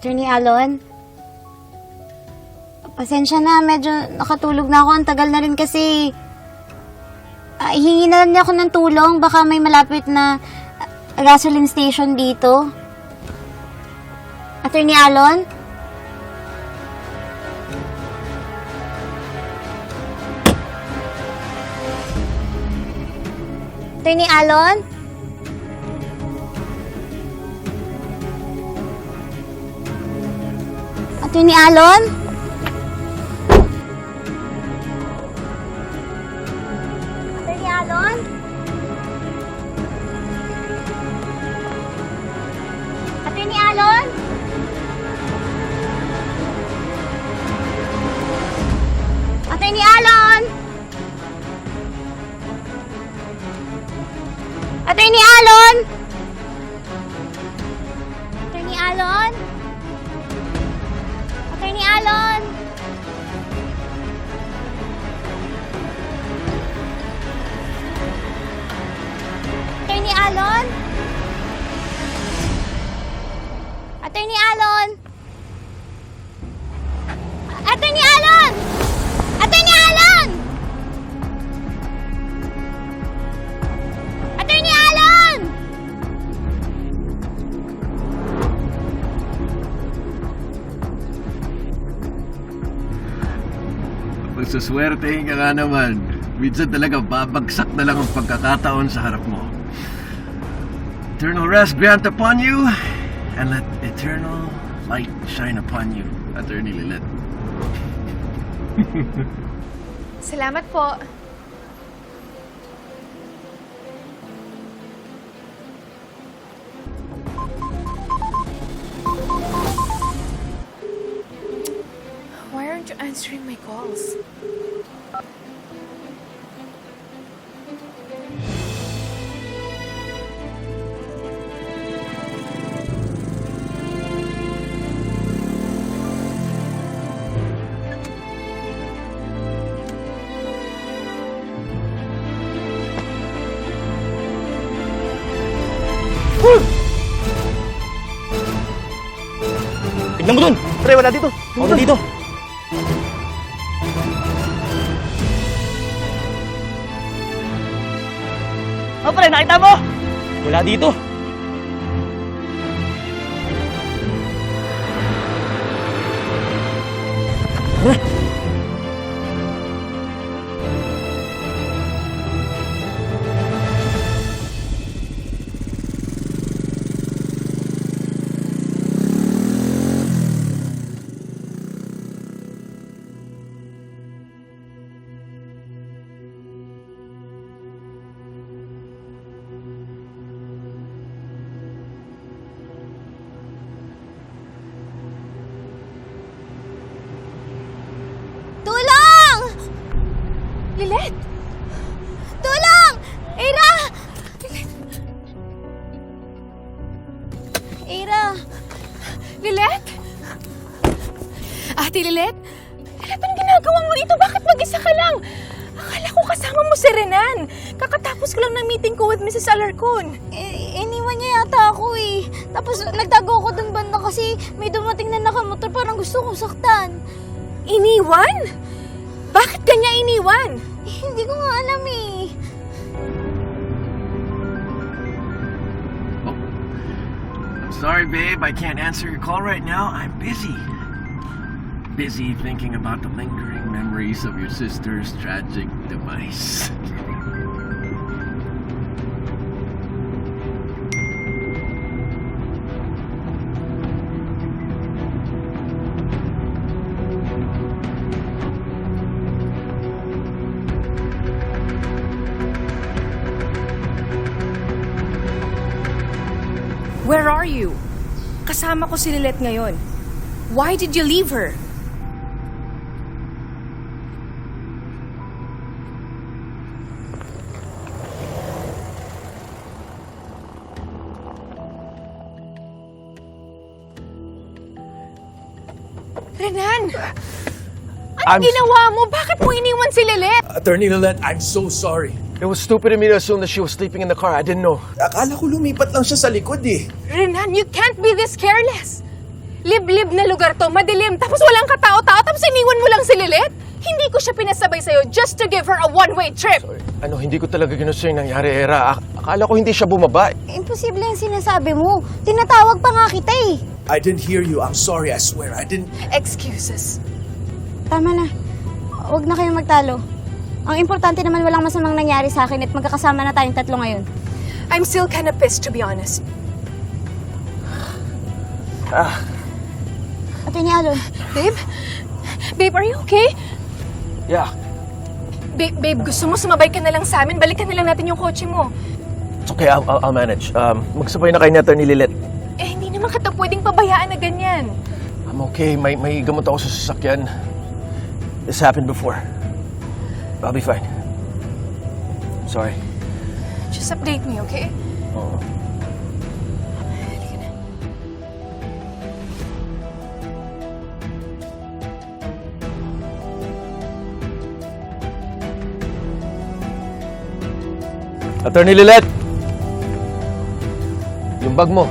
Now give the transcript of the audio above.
Attorney Alon? Pasensya na, medyo nakatulog na ako. Ang tagal na rin kasi. Hihingi na lang ako ng tulong. Baka may malapit na gasoline station dito. Attorney Alon? Attorney Alon? Attorney Alon? Attorney Alon? Attorney Alon? Attorney Alon? Attorney Alon? Attorney Alon? Attorney Alon? Attorney Alon? Attorney Alon? Attorney Alon? Attorney Alon? Attorney Alon? Magsuswertehin ka nga naman. Minsan talaga babagsak na lang ang pagkakataon sa harap mo. Eternal rest grant upon you, and let eternal light shine upon you, Attorney Lilet. Salamat po. Why aren't you answering my calls? Tignan mo dun! Pre, wala dito! Wala dito! Oh, pre, nakita mo? Wala dito! Tulong! Lilet! Tulong! Ira! Ira! Lilet? Ate Lilet? Lilet, anong ginagawa mo dito? Bakit mag-isa ka lang? Akala ko kasama mo si Renan. Kakatapos ko lang ng meeting ko with Mrs. Alarcon. Iniwan niya yata ako eh. Tapos nagtago ako dun banda kasi may dumating na nakamotor, parang gusto kong saktan. Iniwan? Bakit kanya iniwan? Hindi ko nga alam eh. I'm sorry, babe. I can't answer your call right now. I'm busy. Busy thinking about the lingering memories of your sister's tragic demise. Where are you? Kasama ko si Lilet ngayon. Why did you leave her? Renan! Anong ginawa mo? Bakit mo iniwan si Lilet? Attorney Lilet, I'm so sorry. It was stupid of me to assume that she was sleeping in the car. I didn't know. Akala ko lumipat lang siya sa likod eh. Renan, you can't be this careless. Liblib na lugar to, madilim, tapos walang katao-tao, tapos iniwan mo lang si Lilith? Hindi ko siya pinasabay sa'yo just to give her a one-way trip. Ano, hindi ko talaga ginusto yung nangyari, Era. Akala ko hindi siya bumaba. Imposible yung sinasabi mo. Tinatawag pa nga kita eh. I didn't hear you. I'm sorry, I swear. I didn't. Excuses. Tama na. Huwag na kayong magtalo. Ang importante naman walang masamang nangyari sa akin at magkakasama na tayong tatlo ngayon. I'm still kinda pissed, to be honest. Ate ni Alon, Babe? Babe, are you okay? Yeah. Babe, gusto mo sumabay ka na lang sa amin? Balikan na lang natin yung kotse mo. It's okay, I'll manage. Magsabay na kayo natin ni Lilith. Eh, hindi naman kita pwedeng pabayaan na ganyan. I'm okay, may gamot ako sa sasakyan. This happened before. I'll be fine. Sorry. Just update me, okay? Oo. Halika na. Attorney Lilith! Yung bag mo.